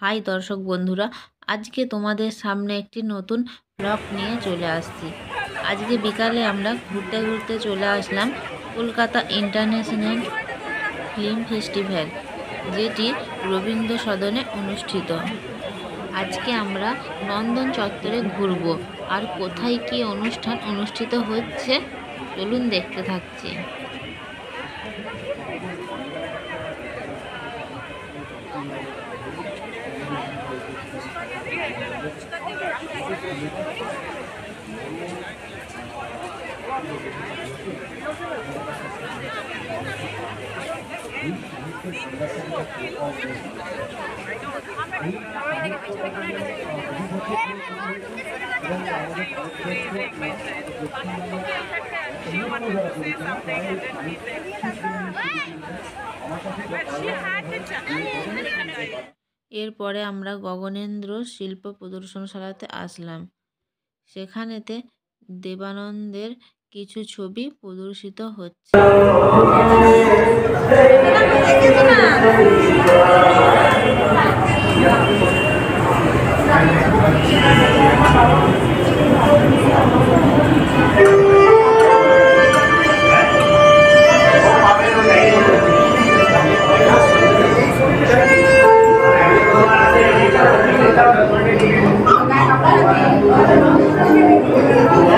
High দর্শক বন্ধুরা, আজকে তোমাদের সামনে একটি নতুন ব্লগ নিয়ে চলে আসছি। আজকে বিকালে আমরা ঘুরতে ঘুরতে চলে আসলাম কলকাতা ইন্টারন্যাশনাল ফিল্ম ফেস্টিভ্যাল, যেটি রবীন্দ্র সদনে অনুষ্ঠিত। আজকে আমরা নন্দন চত্বরে ঘুরব, আর কোথায় কী অনুষ্ঠান অনুষ্ঠিত হচ্ছে চলুন দেখতে থাকছি। এরপরে আমরা গগনেন্দ্র শিল্প প্রদর্শনশালাতে আসলাম। সেখানেতে দেবানন্দের কিছু ছবি প্রদর্শিত হচ্ছে।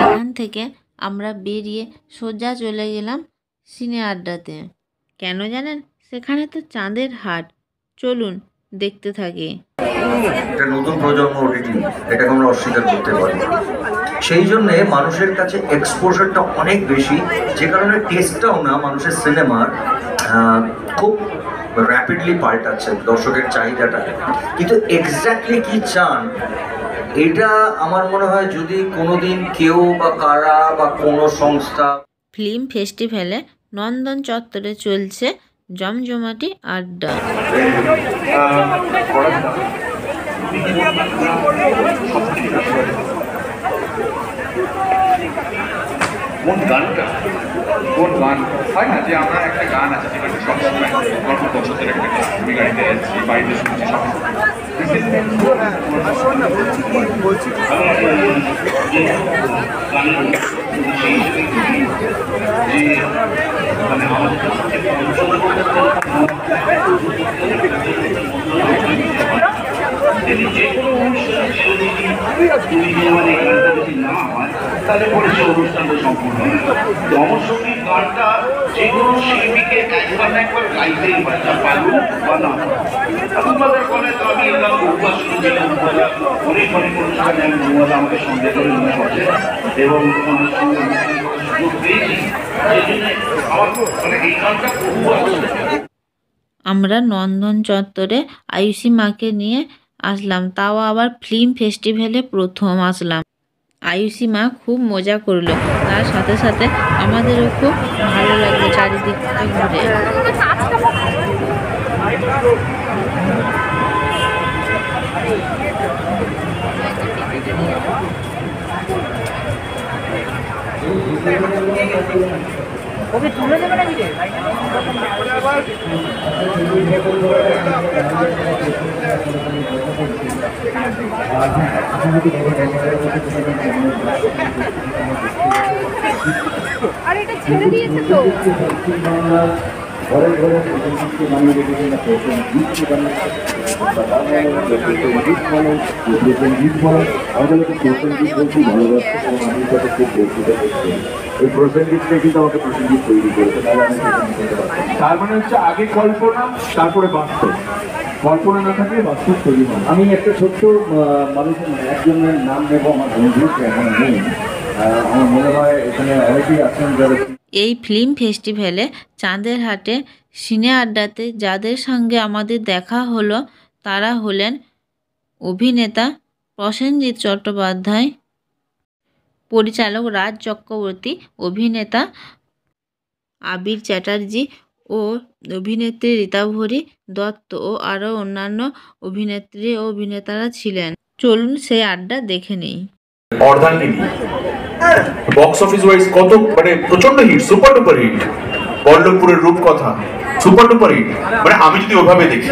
এখান থেকে আমরা বেরিয়ে সোজা চলে গেলাম সিনে আড্ডাতে। কেন জানেন? সেখানে তো চাঁদের হাট। চলুন দেখতে থাকি। এটা নতুন প্রজন্ম ওটিটি, এটাকে আমরা অস্বীকার করতে পারি। সেই জন্যে মানুষের কাছে এক্সপোজারটা অনেক বেশি, যে কারণে টেস্টটাও না মানুষের সিনেমার খুব র্যাপিডলি পাল্টাচ্ছে দর্শকের চাহিদাটা। কিন্তু এক্স্যাক্টলি কি চান, এটা আমার মনে হয় যদি কোনোদিন কেউ বা কারা বা কোনো সংস্থা। ফিল্ম ফেস্টিভ্যালে নন্দন চত্বরে চলছে জমজমাটি আড্ডা। কোন গানটা কোন গান হয় না যে আমরা একটা গান আছে যেটা সবসময় গল্প পছন্দের একটা গান, আমি গাড়িতে যাচ্ছি বাড়িতে শুনছি তাহলে পরে সে অনুষ্ঠানটা সম্পূর্ণ হয়। জনসঙ্গীত গানটা যে কোনো শিল্পীকে একবার না একবার গাইতেই হয়, তা পালুক বা না আপনাদের বলে। তো আমি এলাম অভ্যাস শুনেছিলাম অনেক অনেক অনুষ্ঠানে আমি ঘুমাতে আমাকে সঙ্গে করে নিয়ে আসে এবং সুযোগ পেয়েছি, সেই জন্য আমার মানে এই গানটা বহু। আমরা নন্দন চত্বরে আয়ুষী মাকে নিয়ে আসলাম, তাও আবার ফিল্ম ফেস্টিভ্যালে প্রথম আসলাম। আয়ুষী মা খুব মজা করলো, তার সাথে সাথে আমাদেরও খুব ভালো লাগলো চারিদিকটা ঘুরে। ওকে তুলে দেবে নাকি রে? আর এটা ছেড়ে দিয়েছে তো। ঘরে ঘরে বানিয়ে রেখেছেন এই প্রসেনজিৎটা কিন্তু আমাকে প্রসেনজিৎ তৈরি করেছে। তার মানে হচ্ছে আগে কল্পনা, তারপরে বাস্তব। কল্পনা না থাকলে বাস্তব তৈরি হয়। আমি একটা ছোট্ট মানুষের একজনের নাম নেব, আমার বন্ধু এখন নেই। আমার মনে হয় এখানে অনেকেই আছেন যারা এই ফিল্ম ফেস্টিভ্যালে চাঁদের হাটে সিনে আড্ডাতে যাদের সঙ্গে আমাদের দেখা হলো তারা হলেন অভিনেতা প্রসেনজিৎ চট্টোপাধ্যায়, পরিচালক রাজ চক্রবর্তী, অভিনেতা আবির চ্যাটার্জি ও অভিনেত্রী রীতাভরি দত্ত ও আরও অন্যান্য অভিনেত্রী ও অভিনেতারা ছিলেন। চলুন সেই আড্ডা দেখে নেই। অর্ধাঙ্গিনী বক্স অফিস ওয়াইজ কত মানে প্রচন্ড হিট, সুপার ডুপার হিট। বল্লভপুরের রূপকথা সুপার ডুপার হিট। মানে আমি যদি ওভাবে দেখি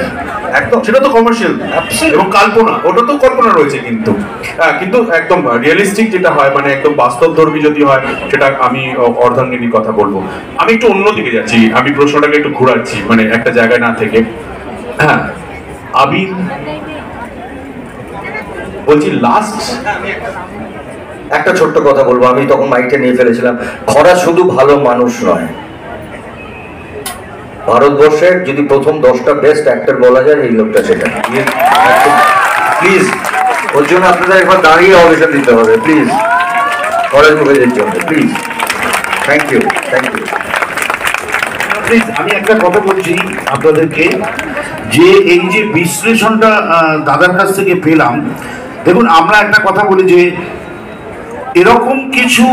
একদম। সেটা তো কমার্শিয়াল এবং কাল্পনা, ওটা তো কল্পনা রয়েছে, কিন্তু কিন্তু একদম রিয়েলিস্টিক যেটা হয়, মানে একদম বাস্তবধর্মী যদি হয়, সেটা আমি অর্ধাঙ্গিনীর কথা বলবো। আমি একটু অন্যদিকে যাচ্ছি, আমি প্রশ্নটাকে একটু ঘোরাচ্ছি, মানে একটা জায়গায় না থেকে। হ্যাঁ, আবির বলছি, লাস্ট একটা ছোট্ট কথা বলবো, আমি তখন মাইকটা নিয়ে ফেলেছিলাম। খরা শুধু ভালো মানুষ নয়, ভারতবর্ষের যদি প্রথম 10টা বেস্ট অ্যাক্টর বলা যায়, এই লোকটা সেটা। প্লিজ ওর জন্য আপনাদের একবার দাঁড়িয়ে অডিশন দিতে হবে, প্লিজ, খরাজ মুখার্জির জন্য, please. Thank you, thank you. Please, আমি একটা কথা বলছি আপনাদেরকে, যে এই যে বিশ্লেষণটা দাদার কাছ থেকে পেলাম, দেখুন আমরা একটা কথা বলি যে এরকম কিছু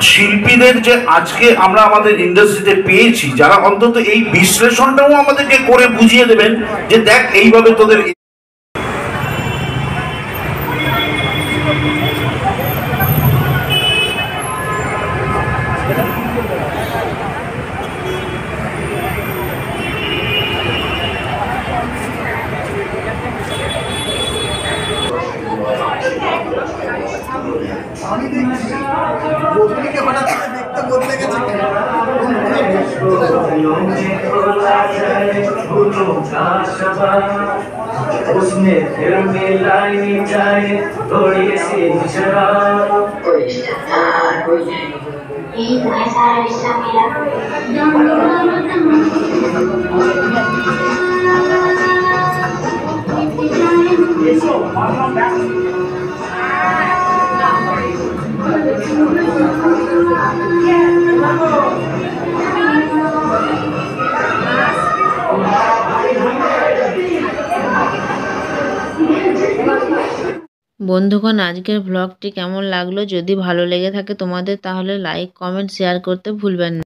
শিল্পীদের যে আজকে আমরা আমাদের ইন্ডাস্ট্রিতে পেয়েছি, যারা অন্তত এই বিশ্লেষণটাও আমাদেরকে করে বুঝিয়ে দেবেন যে দেখ এইভাবে তোদের। আমি দেখছি বদলিকে হঠাৎ করে দেখতে বদলে গেছে उसमें फिर मिलाई जाए थोड़ी सी शराब, कोई रिश्ता कोई नहीं, यही तो है सारा रिश्ता मेरा। বন্ধুগণ, আজকের ব্লগটি কেমন লাগলো? যদি ভালো লেগে থাকে তোমাদের, তাহলে লাইক, কমেন্ট, শেয়ার করতে ভুলবেন না।